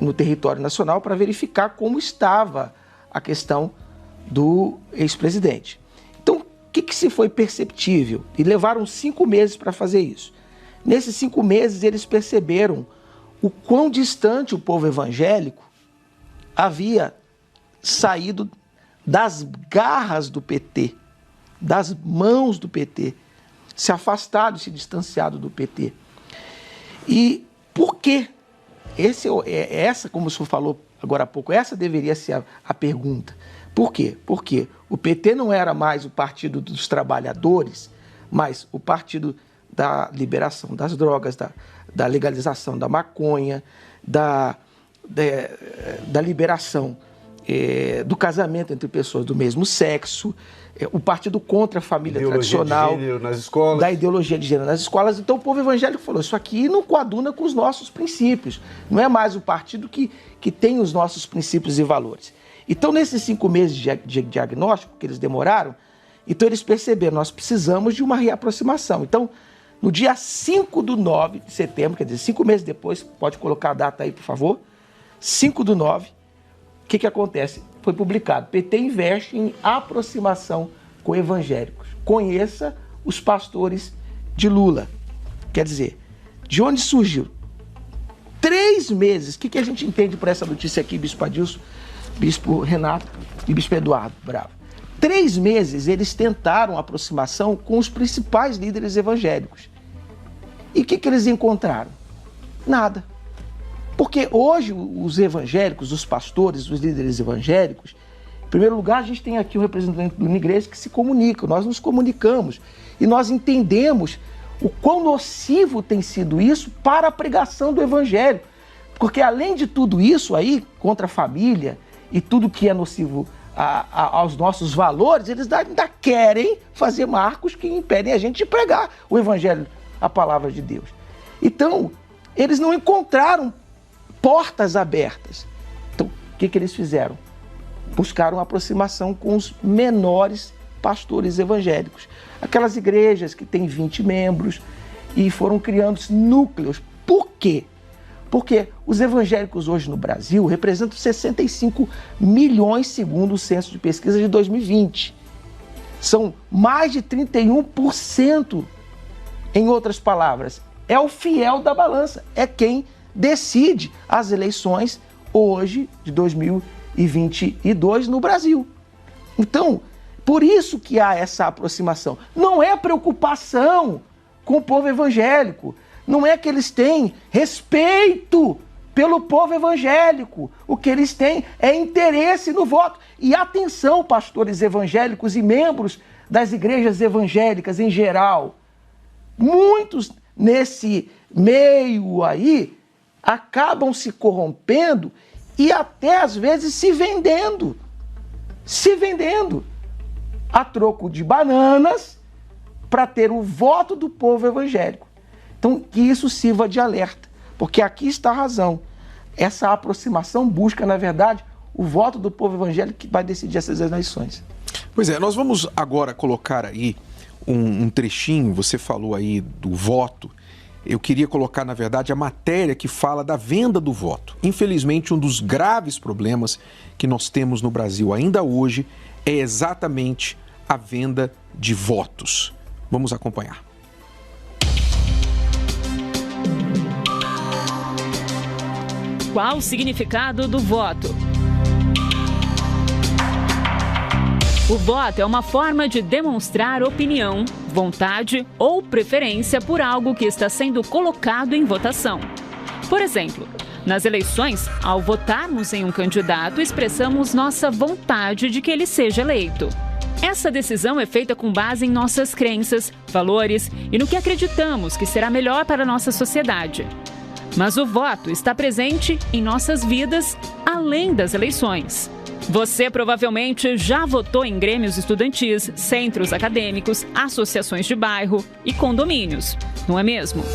no território nacional para verificar como estava a questão do ex-presidente. Então, o que se foi perceptível? E levaram 5 meses para fazer isso. Nesses 5 meses, eles perceberam o quão distante o povo evangélico havia saído das garras do PT, das mãos do PT, se afastado, se distanciado do PT. E por quê? Essa, como o senhor falou agora há pouco, essa deveria ser a pergunta. Por quê? Porque o PT não era mais o partido dos trabalhadores, mas o partido da liberação das drogas, da legalização da maconha, da liberação do casamento entre pessoas do mesmo sexo, o partido contra a família tradicional, de gênero nas escolas. Da ideologia de gênero nas escolas. Então o povo evangélico falou, isso aqui não coaduna com os nossos princípios, não é mais o partido que tem os nossos princípios e valores. Então nesses 5 meses de diagnóstico que eles demoraram, então eles perceberam, nós precisamos de uma reaproximação. Então no dia 5/9 de setembro, quer dizer, 5 meses depois, pode colocar a data aí, por favor, 5/9, o que acontece? Foi publicado, PT investe em aproximação com evangélicos. Conheça os pastores de Lula. Quer dizer, de onde surgiu? 3 meses, o que a gente entende por essa notícia aqui, Bispo Adilson, Bispo Renato e Bispo Eduardo Bravo? 3 meses eles tentaram aproximação com os principais líderes evangélicos. E o que eles encontraram? Nada. Porque hoje os evangélicos, os pastores, os líderes evangélicos, em primeiro lugar a gente tem aqui o representante de uma igreja que se comunica, nós nos comunicamos e nós entendemos o quão nocivo tem sido isso para a pregação do evangelho. Porque além de tudo isso aí, contra a família e tudo que é nocivo aos nossos valores, eles ainda querem fazer marcos que impedem a gente de pregar o evangelho, a palavra de Deus. Então, eles não encontraram portas abertas. Então, o que eles fizeram? Buscaram aproximação com os menores pastores evangélicos. Aquelas igrejas que têm 20 membros e foram criando núcleos. Por quê? Porque os evangélicos hoje no Brasil representam 65 milhões, segundo o Censo de Pesquisa de 2020. São mais de 31%, em outras palavras. É o fiel da balança, é quem decide as eleições hoje de 2022 no Brasil. Então, por isso que há essa aproximação. Não é preocupação com o povo evangélico, não é que eles têm respeito pelo povo evangélico. O que eles têm é interesse no voto. E atenção, pastores evangélicos e membros das igrejas evangélicas em geral. Muitos nesse meio aí acabam se corrompendo e até às vezes se vendendo a troco de bananas para ter o voto do povo evangélico. Então, que isso sirva de alerta, porque aqui está a razão. Essa aproximação busca, na verdade, o voto do povo evangélico que vai decidir essas eleições. Pois é, nós vamos agora colocar aí um trechinho, você falou aí do voto. Eu queria colocar, na verdade, a matéria que fala da venda do voto. Infelizmente, um dos graves problemas que nós temos no Brasil ainda hoje é exatamente a venda de votos. Vamos acompanhar. Qual o significado do voto? O voto é uma forma de demonstrar opinião, vontade ou preferência por algo que está sendo colocado em votação. Por exemplo, Nas eleições, ao votarmos em um candidato, expressamos nossa vontade de que ele seja eleito. Essa decisão é feita com base em nossas crenças, valores e no que acreditamos que será melhor para a nossa sociedade. Mas o voto está presente em nossas vidas além das eleições. Você provavelmente já votou em grêmios estudantis, centros acadêmicos, associações de bairro e condomínios, não é mesmo?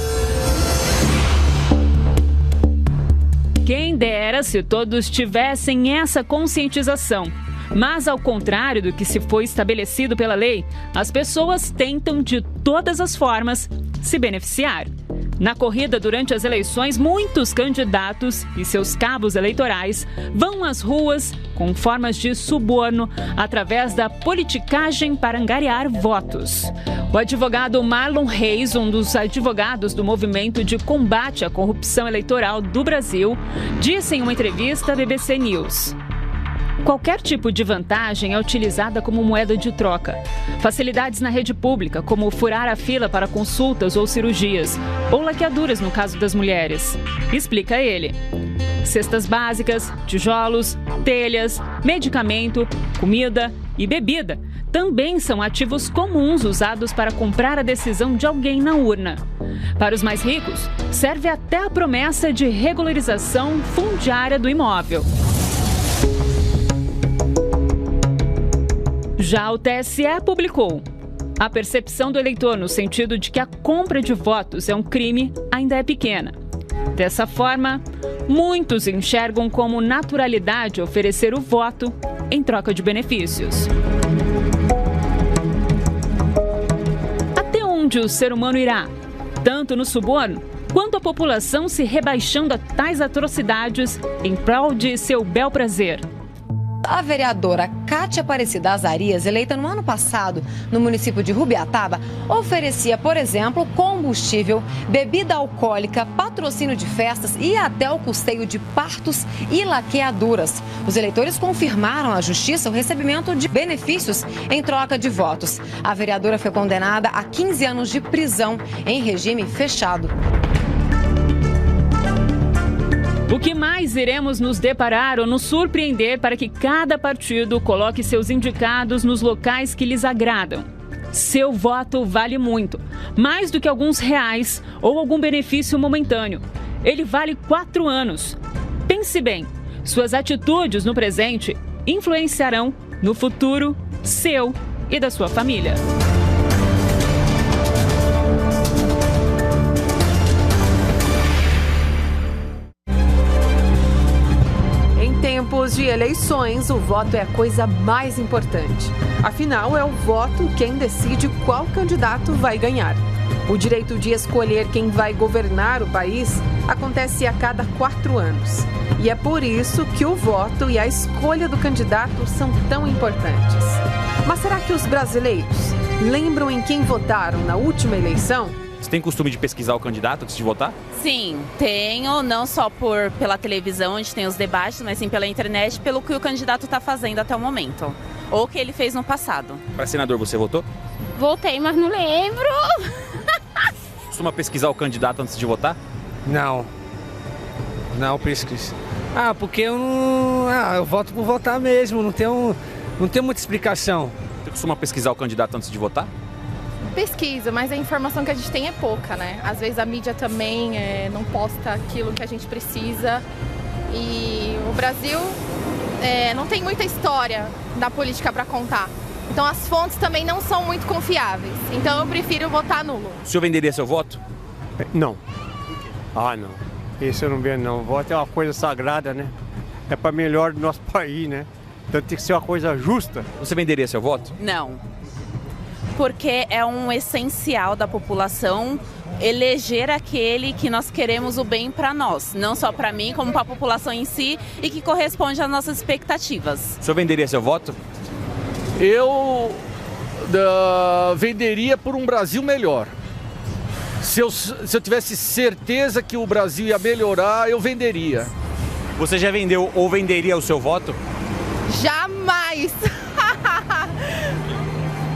Quem dera se todos tivessem essa conscientização. Mas, ao contrário do que se foi estabelecido pela lei, as pessoas tentam de todas as formas se beneficiar. Na corrida durante as eleições, muitos candidatos e seus cabos eleitorais vão às ruas com formas de suborno através da politicagem para angariar votos. O advogado Marlon Reis, um dos advogados do Movimento de Combate à Corrupção Eleitoral do Brasil, disse em uma entrevista à BBC News: qualquer tipo de vantagem é utilizada como moeda de troca. Facilidades na rede pública, como furar a fila para consultas ou cirurgias, ou laqueaduras no caso das mulheres. Explica ele. Cestas básicas, tijolos, telhas, medicamento, comida e bebida também são ativos comuns usados para comprar a decisão de alguém na urna. Para os mais ricos, serve até a promessa de regularização fundiária do imóvel. Já o TSE publicou: a percepção do eleitor no sentido de que a compra de votos é um crime ainda é pequena. Dessa forma, muitos enxergam como naturalidade oferecer o voto em troca de benefícios. Até onde o ser humano irá, tanto no suborno quanto a população se rebaixando a tais atrocidades em prol de seu bel prazer? A vereadora Cátia Aparecida Azarias, eleita no ano passado no município de Rubiataba, oferecia, por exemplo, combustível, bebida alcoólica, patrocínio de festas e até o custeio de partos e laqueaduras. Os eleitores confirmaram à justiça o recebimento de benefícios em troca de votos. A vereadora foi condenada a 15 anos de prisão em regime fechado. O que mais iremos nos deparar ou nos surpreender para que cada partido coloque seus indicados nos locais que lhes agradam? Seu voto vale muito, mais do que alguns reais ou algum benefício momentâneo. Ele vale 4 anos. Pense bem, suas atitudes no presente influenciarão no futuro seu e da sua família. Em tempos de eleições, o voto é a coisa mais importante. Afinal, é o voto quem decide qual candidato vai ganhar. O direito de escolher quem vai governar o país acontece a cada 4 anos. E é por isso que o voto e a escolha do candidato são tão importantes. Mas será que os brasileiros lembram em quem votaram na última eleição? Você tem costume de pesquisar o candidato antes de votar? Sim, tenho, não só pela televisão, onde tem os debates, mas sim pela internet, pelo que o candidato está fazendo até o momento, ou o que ele fez no passado. Para senador, você votou? Votei, mas não lembro. Costuma pesquisar o candidato antes de votar? Não pesquiso. Porque eu não... eu voto por votar mesmo, não tem muita explicação. Você costuma pesquisar o candidato antes de votar? Pesquisa, mas a informação que a gente tem é pouca, né? Às vezes a mídia também não posta aquilo que a gente precisa. E o Brasil não tem muita história da política para contar. Então as fontes também não são muito confiáveis. Então eu prefiro votar nulo. O senhor venderia seu voto? Não. Não. Isso eu não vendo, não. O voto é uma coisa sagrada, né? É para melhor do nosso país, né? Então tem que ser uma coisa justa. Você venderia seu voto? Não. Porque é um essencial da população eleger aquele que nós queremos o bem para nós. Não só para mim, como para a população em si e que corresponde às nossas expectativas. O senhor venderia seu voto? Eu venderia por um Brasil melhor. Se eu tivesse certeza que o Brasil ia melhorar, eu venderia. Você já vendeu ou venderia o seu voto? Jamais!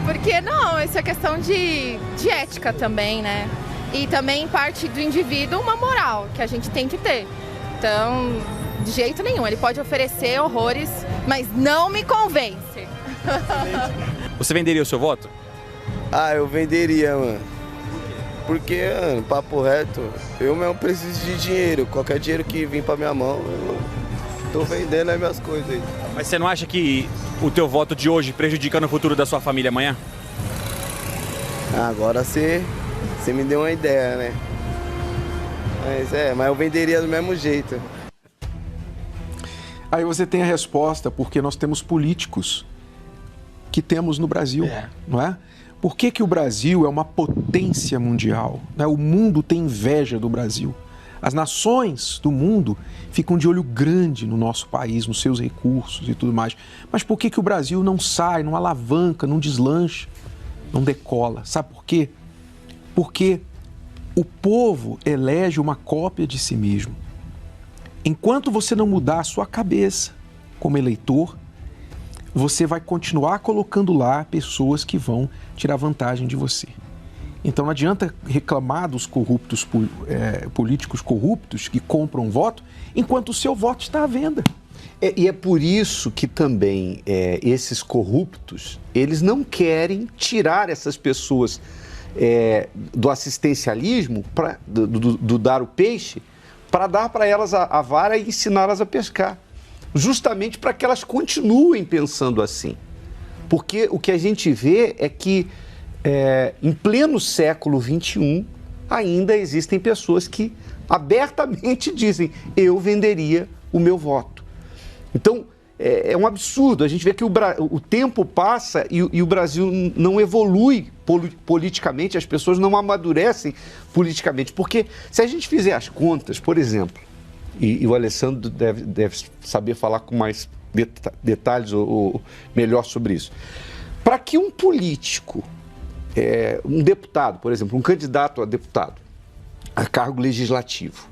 Porque não, isso é questão de ética também, né? E também parte do indivíduo uma moral que a gente tem que ter. Então, de jeito nenhum, ele pode oferecer horrores, mas não me convence. Você venderia o seu voto? Ah, eu venderia, mano. Porque, mano, papo reto, eu mesmo preciso de dinheiro. Qualquer dinheiro que vir pra minha mão, eu tô vendendo as minhas coisas aí. Mas você não acha que o teu voto de hoje prejudica no futuro da sua família amanhã? Agora você me deu uma ideia, né? Mas eu venderia do mesmo jeito. Aí você tem a resposta, porque nós temos políticos que temos no Brasil, não é? Por que o Brasil é uma potência mundial? Né? O mundo tem inveja do Brasil. As nações do mundo ficam de olho grande no nosso país, nos seus recursos e tudo mais. Mas por que o Brasil não sai, não alavanca, não deslancha, não decola? Sabe por quê? Porque o povo elege uma cópia de si mesmo. Enquanto você não mudar a sua cabeça como eleitor, você vai continuar colocando lá pessoas que vão tirar vantagem de você. Então não adianta reclamar dos corruptos, políticos corruptos que compram voto, enquanto o seu voto está à venda. E é por isso que também esses corruptos, eles não querem tirar essas pessoas do assistencialismo, do dar o peixe, para dar para elas a vara e ensiná-las a pescar. Justamente para que elas continuem pensando assim. Porque o que a gente vê é que, em pleno século XXI, ainda existem pessoas que abertamente dizem: eu venderia o meu voto. Então, é um absurdo. A gente vê que o tempo passa e o Brasil não evolui politicamente, as pessoas não amadurecem politicamente. Porque se a gente fizer as contas, por exemplo, e o Alessandro deve saber falar com mais detalhes ou melhor sobre isso. Para que um político, um deputado, por exemplo, um candidato a deputado, a cargo legislativo,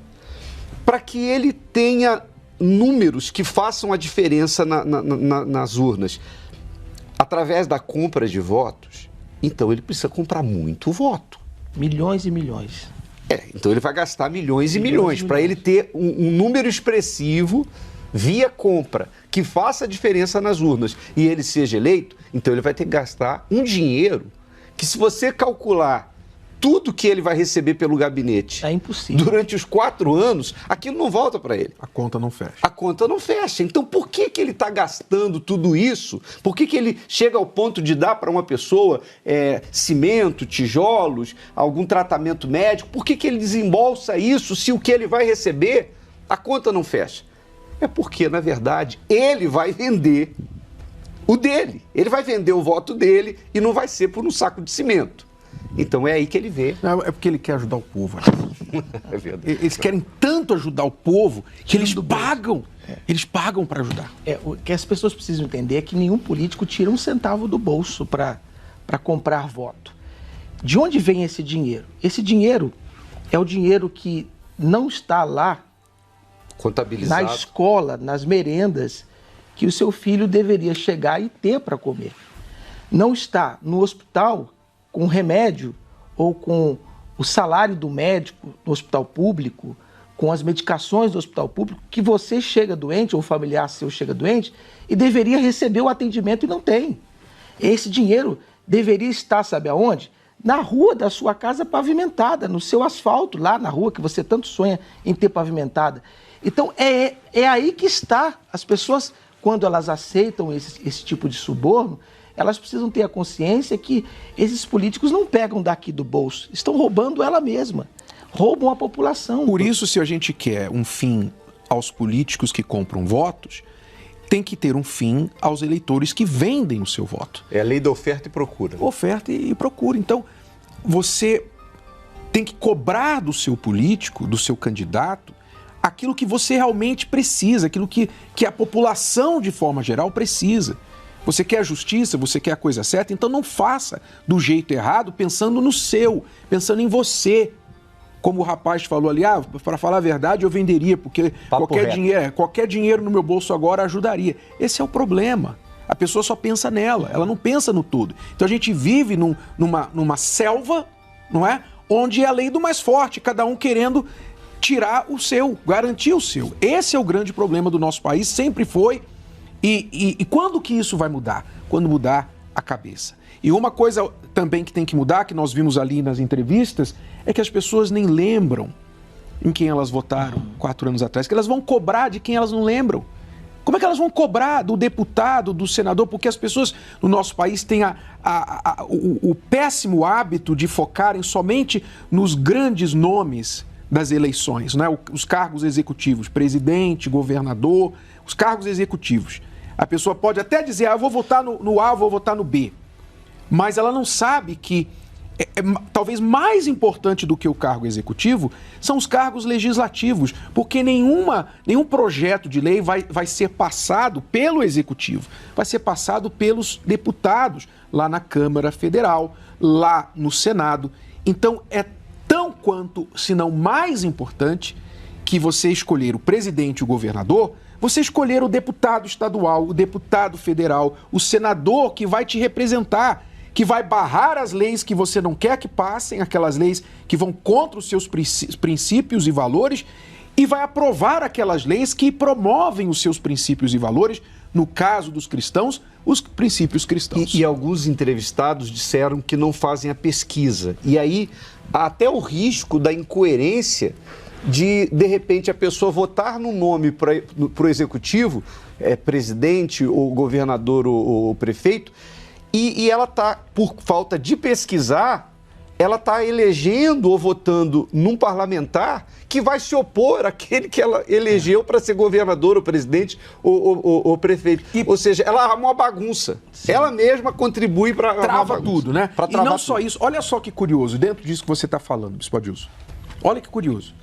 para que ele tenha números que façam a diferença nas urnas, através da compra de votos, então ele precisa comprar muito voto. Milhões e milhões. Então ele vai gastar milhões e milhões para ele ter um número expressivo via compra, que faça a diferença nas urnas e ele seja eleito. Então ele vai ter que gastar um dinheiro que, se você calcular tudo que ele vai receber pelo gabinete, é impossível. Durante os 4 anos, aquilo não volta para ele. A conta não fecha. A conta não fecha. Então por que ele está gastando tudo isso? Por que ele chega ao ponto de dar para uma pessoa cimento, tijolos, algum tratamento médico? Por que ele desembolsa isso se o que ele vai receber, a conta não fecha? É porque, na verdade, ele vai vender o dele. Ele vai vender o voto dele e não vai ser por um saco de cimento. Então é aí que ele vê. Não, é porque ele quer ajudar o povo. É verdade. Eles querem tanto ajudar o povo que eles pagam. Eles pagam para ajudar. O que as pessoas precisam entender é que nenhum político tira um centavo do bolso para comprar voto. De onde vem esse dinheiro? Esse dinheiro é o dinheiro que não está lá contabilizado na escola, nas merendas, que o seu filho deveria chegar e ter para comer. Não está no hospital com remédio ou com o salário do médico no hospital público, com as medicações do hospital público, que você chega doente ou o familiar seu chega doente e deveria receber o atendimento e não tem. Esse dinheiro deveria estar, sabe aonde? Na rua da sua casa pavimentada, no seu asfalto, lá na rua que você tanto sonha em ter pavimentada. Então é aí que está. As pessoas, quando elas aceitam esse tipo de suborno, elas precisam ter a consciência que esses políticos não pegam daqui do bolso, estão roubando ela mesma, roubam a população. Por isso, se a gente quer um fim aos políticos que compram votos, tem que ter um fim aos eleitores que vendem o seu voto. É a lei da oferta e procura. Oferta e procura. Então, você tem que cobrar do seu político, do seu candidato, aquilo que você realmente precisa, aquilo que a população, de forma geral, precisa. Você quer a justiça, você quer a coisa certa, então não faça do jeito errado, pensando no seu, pensando em você. Como o rapaz falou ali, para falar a verdade, eu venderia, porque qualquer dinheiro no meu bolso agora ajudaria. Esse é o problema. A pessoa só pensa nela, ela não pensa no todo. Então a gente vive numa selva, não é? Onde é a lei do mais forte, cada um querendo tirar o seu, garantir o seu. Esse é o grande problema do nosso país, sempre foi. E quando que isso vai mudar? Quando mudar a cabeça. E uma coisa também que tem que mudar, que nós vimos ali nas entrevistas, é que as pessoas nem lembram em quem elas votaram 4 anos atrás, que elas vão cobrar de quem elas não lembram. Como é que elas vão cobrar do deputado, do senador? Porque as pessoas no nosso país têm o péssimo hábito de focarem somente nos grandes nomes das eleições, né? Os cargos executivos, presidente, governador, os cargos executivos. A pessoa pode até dizer, eu vou votar no A, vou votar no B. Mas ela não sabe que talvez mais importante do que o cargo executivo são os cargos legislativos, porque nenhum projeto de lei vai ser passado pelo executivo, vai ser passado pelos deputados lá na Câmara Federal, lá no Senado. Então é tão quanto, se não mais importante, que você escolher o presidente e o governador, você escolher o deputado estadual, o deputado federal, o senador que vai te representar, que vai barrar as leis que você não quer que passem, aquelas leis que vão contra os seus princípios e valores, e vai aprovar aquelas leis que promovem os seus princípios e valores, no caso dos cristãos, os princípios cristãos. E alguns entrevistados disseram que não fazem a pesquisa. E aí há até o risco da incoerência de repente, a pessoa votar no nome para o executivo, presidente, ou governador, ou prefeito, e ela está, por falta de pesquisar, ela está elegendo ou votando num parlamentar que vai se opor àquele que ela elegeu para ser governador, ou presidente, ou prefeito. Ou seja, ela arma uma bagunça. Sim. Ela mesma contribui para trava tudo, né? E não tudo. Só isso. Olha só que curioso, dentro disso que você está falando, Bispo Adilson. Olha que curioso.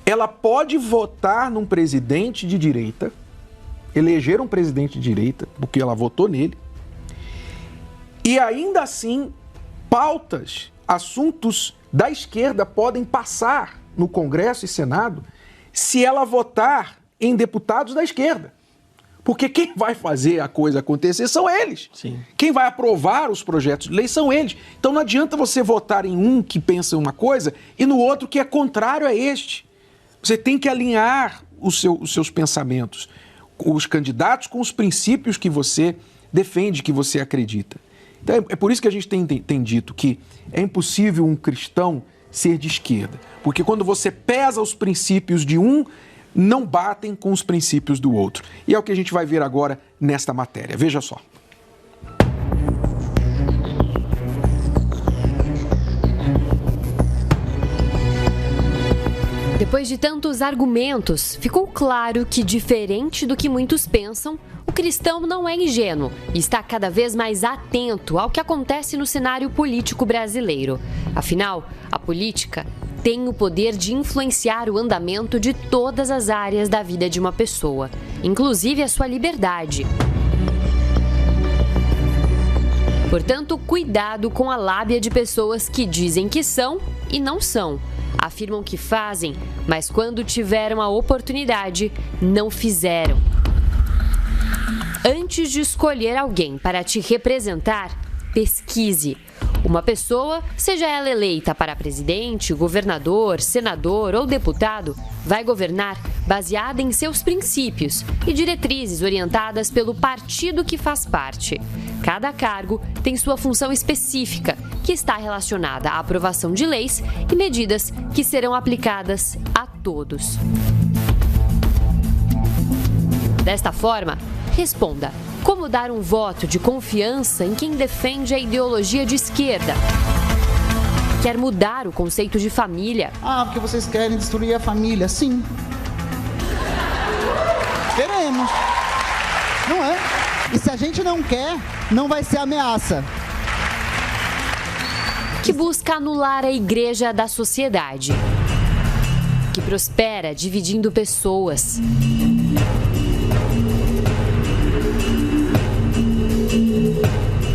Ela pode votar num presidente de direita, eleger um presidente de direita, porque ela votou nele, e ainda assim, pautas, assuntos da esquerda podem passar no Congresso e Senado se ela votar em deputados da esquerda. Porque quem vai fazer a coisa acontecer são eles. Sim. Quem vai aprovar os projetos de lei são eles. Então não adianta você votar em um que pensa uma coisa e no outro que é contrário a este. Você tem que alinhar os seus pensamentos, os candidatos com os princípios que você defende, que você acredita. Então é por isso que a gente tem dito que é impossível um cristão ser de esquerda. Porque quando você pesa os princípios de um, não batem com os princípios do outro. E é o que a gente vai ver agora nesta matéria. Veja só. Depois de tantos argumentos, ficou claro que, diferente do que muitos pensam, o cristão não é ingênuo e está cada vez mais atento ao que acontece no cenário político brasileiro. Afinal, a política tem o poder de influenciar o andamento de todas as áreas da vida de uma pessoa, inclusive a sua liberdade. Portanto, cuidado com a lábia de pessoas que dizem que são e não são. Afirmam que fazem, mas quando tiveram a oportunidade, não fizeram. Antes de escolher alguém para te representar, pesquise. Uma pessoa, seja ela eleita para presidente, governador, senador ou deputado, vai governar baseada em seus princípios e diretrizes orientadas pelo partido que faz parte. Cada cargo tem sua função específica, que está relacionada à aprovação de leis e medidas que serão aplicadas a todos. Desta forma, responda: como dar um voto de confiança em quem defende a ideologia de esquerda? Quer mudar o conceito de família? Porque vocês querem destruir a família. Sim. Queremos. Não é? E se a gente não quer, não vai ser ameaça. Que busca anular a igreja da sociedade. Que prospera dividindo pessoas.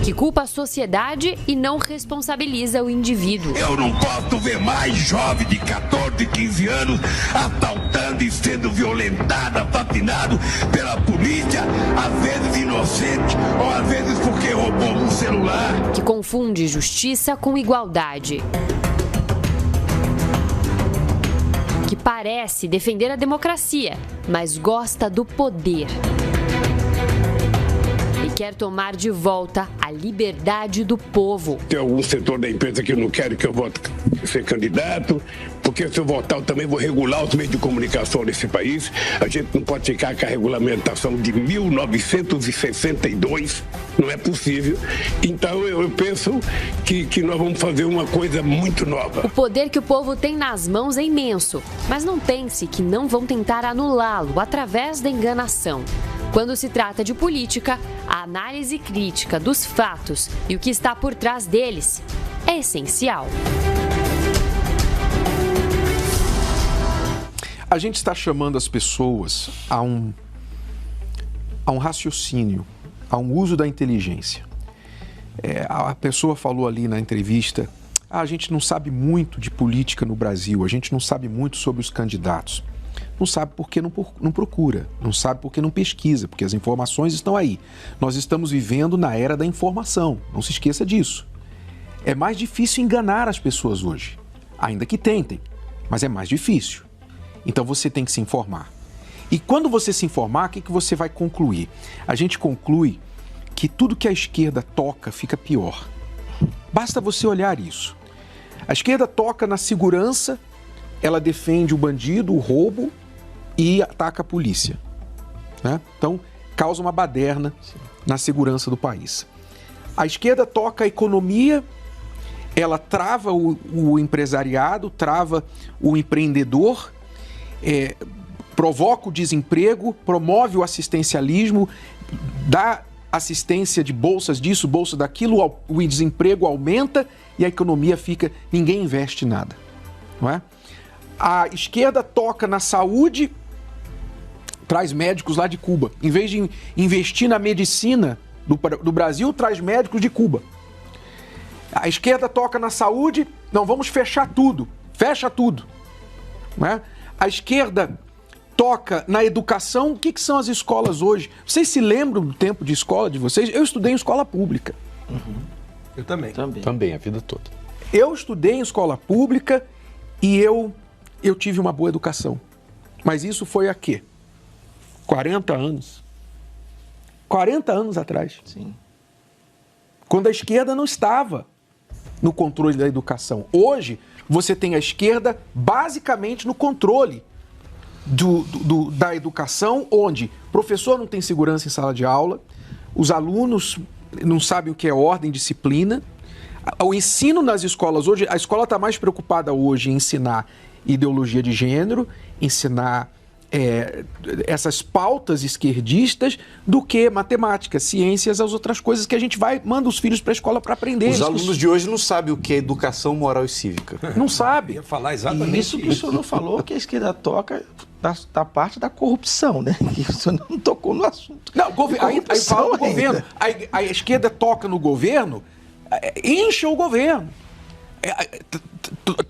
Que culpa a sociedade e não responsabiliza o indivíduo. Eu não posso ver mais jovem de 14, 15 anos assaltando e sendo violentado, assassinado pela polícia, às vezes inocente, ou às vezes porque roubou um celular. Que confunde justiça com igualdade. Que parece defender a democracia, mas gosta do poder. E quer tomar de volta a liberdade do povo. Tem algum setor da empresa que não quer que eu volte ser candidato, porque se eu votar eu também vou regular os meios de comunicação nesse país. A gente não pode ficar com a regulamentação de 1962, não é possível. Então eu penso que nós vamos fazer uma coisa muito nova. O poder que o povo tem nas mãos é imenso, mas não pense que não vão tentar anulá-lo através da enganação. Quando se trata de política, a análise crítica dos fatos e o que está por trás deles é essencial. A gente está chamando as pessoas a um raciocínio, a um uso da inteligência. A pessoa falou ali na entrevista, a gente não sabe muito de política no Brasil, a gente não sabe muito sobre os candidatos. Não sabe porque não procura, não sabe porque não pesquisa, porque as informações estão aí. Nós estamos vivendo na era da informação, não se esqueça disso. É mais difícil enganar as pessoas hoje, ainda que tentem, mas é mais difícil. Então você tem que se informar. E quando você se informar, o que você vai concluir? A gente conclui que tudo que a esquerda toca fica pior. Basta você olhar isso. A esquerda toca na segurança, ela defende o bandido, o roubo e ataca a polícia, né? Então, causa uma baderna na segurança do país. A esquerda toca a economia, ela trava o empresariado, trava o empreendedor, provoca o desemprego, promove o assistencialismo, dá assistência de bolsas disso, bolsa daquilo, o desemprego aumenta e a economia fica, ninguém investe nada, não é? A esquerda toca na saúde, traz médicos lá de Cuba. Em vez de investir na medicina do Brasil, traz médicos de Cuba. A esquerda toca na saúde, não, vamos fechar tudo, fecha tudo, não é? A esquerda toca na educação. O que são as escolas hoje? Vocês se lembram do tempo de escola de vocês? Eu estudei em escola pública. Eu também. Também, a vida toda. Eu estudei em escola pública e eu tive uma boa educação. Mas isso foi há quê? 40 anos. 40 anos atrás. Sim. Quando a esquerda não estava no controle da educação. Hoje, você tem a esquerda basicamente no controle da educação, onde o professor não tem segurança em sala de aula, os alunos não sabem o que é ordem e disciplina. O ensino nas escolas hoje, a escola está mais preocupada hoje em ensinar ideologia de gênero, ensinar essas pautas esquerdistas do que matemática, ciências, as outras coisas que a gente manda os filhos para a escola para aprender. Os alunos de hoje não sabem o que é educação moral e cívica. Não sabem. Ia falar exatamente isso que o senhor não falou, que a esquerda toca da parte da corrupção, né? Que o senhor não tocou no assunto. Não, aí fala do governo. A esquerda toca no governo, incha o governo.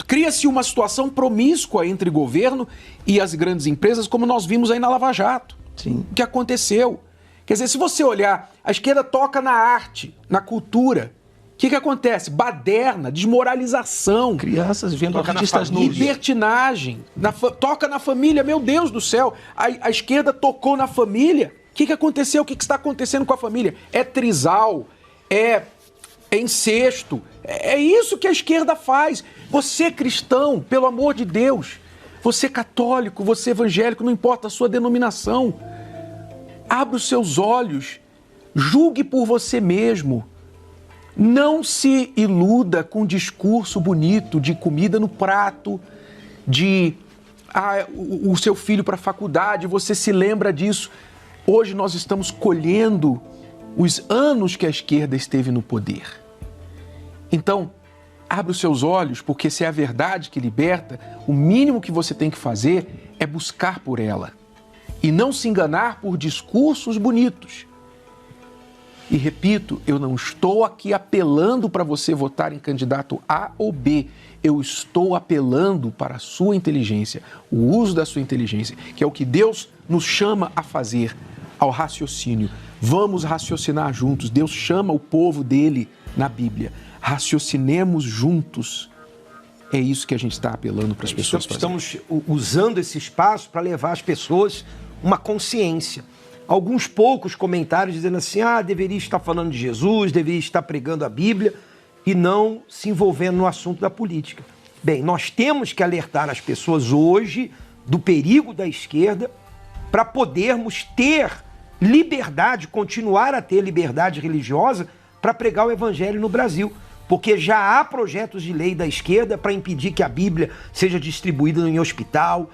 Cria-se uma situação promíscua entre governo e as grandes empresas, como nós vimos aí na Lava Jato. Sim. O que aconteceu? Quer dizer, se você olhar, a esquerda toca na arte, na cultura. O que acontece? Baderna, desmoralização. Crianças vendo artistas nus. Libertinagem. Toca na família, meu Deus do céu. A esquerda tocou na família. O que aconteceu? O que está acontecendo com a família? É trisal, é incesto. É isso que a esquerda faz. Você cristão, pelo amor de Deus, você católico, você evangélico, não importa a sua denominação, abra os seus olhos, julgue por você mesmo. Não se iluda com um discurso bonito de comida no prato, de o seu filho para a faculdade, você se lembra disso. Hoje nós estamos colhendo os anos que a esquerda esteve no poder. Então, abra os seus olhos, porque se é a verdade que liberta, o mínimo que você tem que fazer é buscar por ela e não se enganar por discursos bonitos. E repito, eu não estou aqui apelando para você votar em candidato A ou B. Eu estou apelando para a sua inteligência, o uso da sua inteligência, que é o que Deus nos chama a fazer, ao raciocínio. Vamos raciocinar juntos. Deus chama o povo dele na Bíblia. Raciocinemos juntos. É isso que a gente está apelando para as pessoas fazerem. Estamos usando esse espaço para levar às pessoas uma consciência. Alguns poucos comentários dizendo assim, deveria estar falando de Jesus, deveria estar pregando a Bíblia e não se envolvendo no assunto da política. Bem, nós temos que alertar as pessoas hoje do perigo da esquerda para podermos ter liberdade, continuar a ter liberdade religiosa para pregar o evangelho no Brasil. Porque já há projetos de lei da esquerda para impedir que a Bíblia seja distribuída em hospital,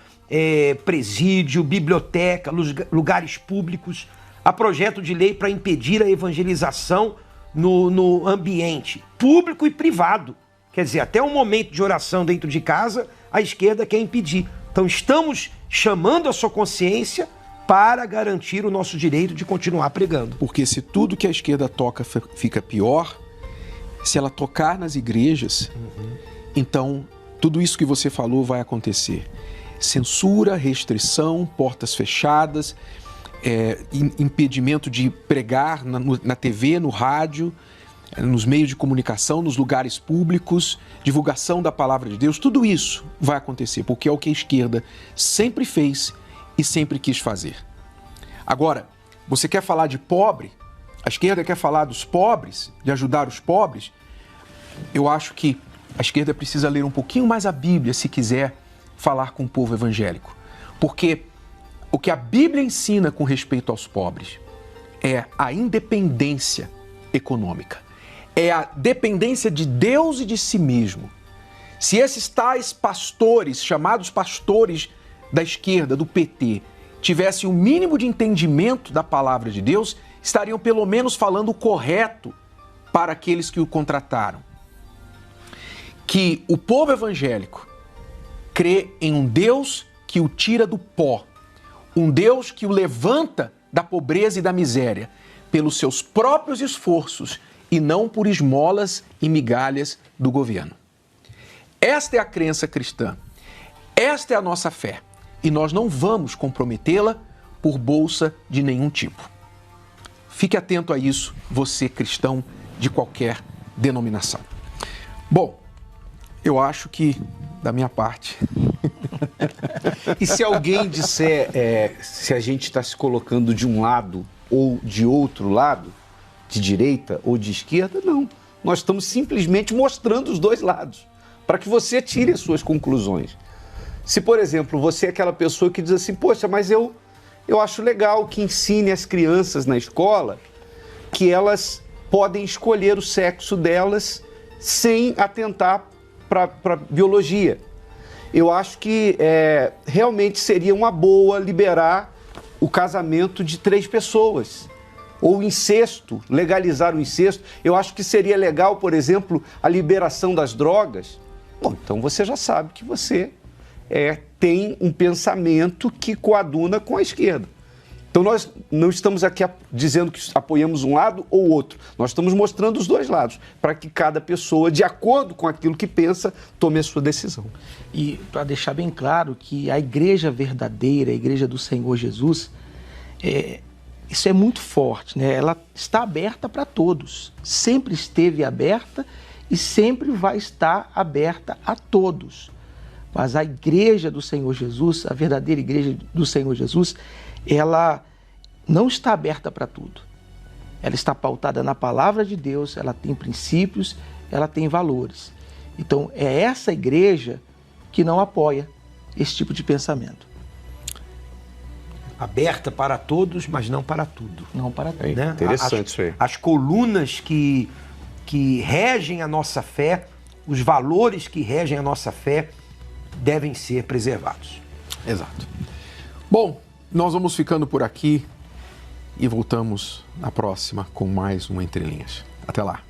presídio, biblioteca, lugares públicos. Há projeto de lei para impedir a evangelização no ambiente público e privado. Quer dizer, até um momento de oração dentro de casa, a esquerda quer impedir. Então estamos chamando a sua consciência para garantir o nosso direito de continuar pregando. Porque se tudo que a esquerda toca fica pior, se ela tocar nas igrejas, então tudo isso que você falou vai acontecer. Censura, restrição, portas fechadas, impedimento de pregar na TV, no rádio, nos meios de comunicação, nos lugares públicos, divulgação da palavra de Deus, tudo isso vai acontecer, porque é o que a esquerda sempre fez e sempre quis fazer. Agora, você quer falar de pobre? A esquerda quer falar dos pobres, de ajudar os pobres? Eu acho que a esquerda precisa ler um pouquinho mais a Bíblia se quiser falar com o povo evangélico. Porque o que a Bíblia ensina com respeito aos pobres é a independência econômica. É a dependência de Deus e de si mesmo. Se esses tais pastores, chamados pastores da esquerda, do PT, tivessem o mínimo de entendimento da palavra de Deus, estariam pelo menos falando o correto para aqueles que o contrataram. Que o povo evangélico crê em um Deus que o tira do pó, um Deus que o levanta da pobreza e da miséria pelos seus próprios esforços e não por esmolas e migalhas do governo. Esta é a crença cristã, esta é a nossa fé e nós não vamos comprometê-la por bolsa de nenhum tipo. Fique atento a isso, você cristão de qualquer denominação. Bom, eu acho que, da minha parte... E se alguém disser se a gente está se colocando de um lado ou de outro lado, de direita ou de esquerda, não. Nós estamos simplesmente mostrando os dois lados, para que você tire as suas conclusões. Se, por exemplo, você é aquela pessoa que diz assim, poxa, mas eu acho legal que ensine as crianças na escola que elas podem escolher o sexo delas sem atentar para a biologia. Eu acho que realmente seria uma boa liberar o casamento de 3 pessoas. Ou o incesto, legalizar o incesto. Eu acho que seria legal, por exemplo, a liberação das drogas. Bom, então você já sabe que você tem um pensamento que coaduna com a esquerda. Então nós não estamos aqui dizendo que apoiamos um lado ou outro. Nós estamos mostrando os dois lados, para que cada pessoa, de acordo com aquilo que pensa, tome a sua decisão. E para deixar bem claro que a igreja verdadeira, a igreja do Senhor Jesus, isso é muito forte, né? Ela está aberta para todos, sempre esteve aberta e sempre vai estar aberta a todos. Mas a igreja do Senhor Jesus, a verdadeira igreja do Senhor Jesus, ela não está aberta para tudo. Ela está pautada na palavra de Deus, ela tem princípios, ela tem valores. Então é essa igreja que não apoia esse tipo de pensamento. Aberta para todos, mas não para tudo. Não para tudo. Né? Interessante isso aí. As colunas que regem a nossa fé, os valores que regem a nossa fé, devem ser preservados. Exato. Bom, nós vamos ficando por aqui e voltamos na próxima com mais uma Entre Linhas. Até lá.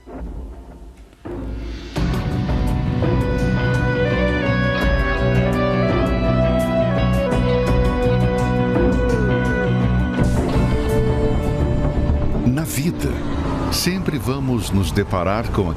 Na vida, sempre vamos nos deparar com